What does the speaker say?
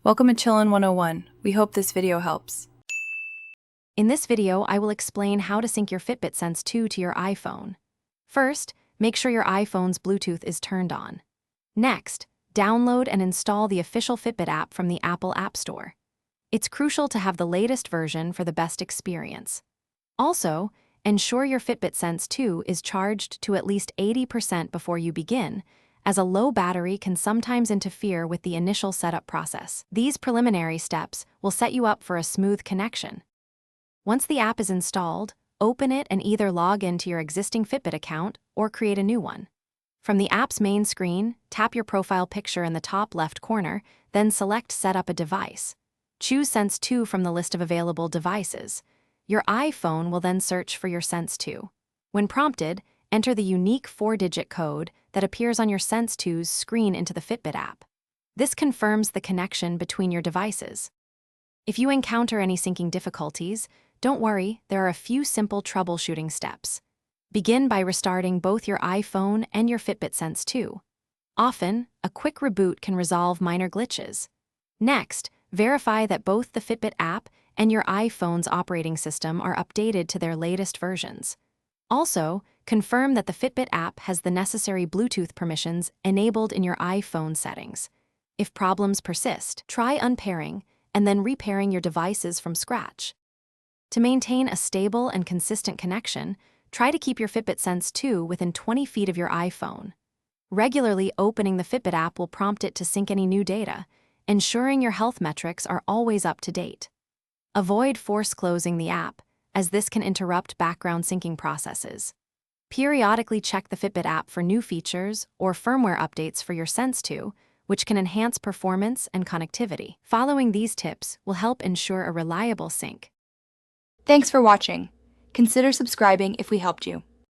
Welcome to Chillin' 101. We hope this video helps. In this video, I will explain how to sync your Fitbit Sense 2 to your iPhone. First, make sure your iPhone's Bluetooth is turned on. Next, download and install the official Fitbit app from the Apple App Store. It's crucial to have the latest version for the best experience. Also, ensure your Fitbit Sense 2 is charged to at least 80% before you begin, as a low battery can sometimes interfere with the initial setup process. These preliminary steps will set you up for a smooth connection. Once the app is installed, open it and either log into your existing Fitbit account or create a new one. From the app's main screen, tap your profile picture in the top left corner, then select Set up a device. Choose Sense 2 from the list of available devices. Your iPhone will then search for your Sense 2. When prompted, enter the unique 4-digit code that appears on your Sense 2's screen into the Fitbit app. This confirms the connection between your devices. If you encounter any syncing difficulties, don't worry, there are a few simple troubleshooting steps. Begin by restarting both your iPhone and your Fitbit Sense 2. Often, a quick reboot can resolve minor glitches. Next, verify that both the Fitbit app and your iPhone's operating system are updated to their latest versions. Also, confirm that the Fitbit app has the necessary Bluetooth permissions enabled in your iPhone settings. If problems persist, try unpairing and then repairing your devices from scratch. To maintain a stable and consistent connection, try to keep your Fitbit Sense 2 within 20 feet of your iPhone. Regularly opening the Fitbit app will prompt it to sync any new data, ensuring your health metrics are always up to date. Avoid force closing the app, as this can interrupt background syncing processes. Periodically check the Fitbit app for new features or firmware updates for your Sense 2, which can enhance performance and connectivity. Following these tips will help ensure a reliable sync. Thanks for watching. Consider subscribing if we helped you.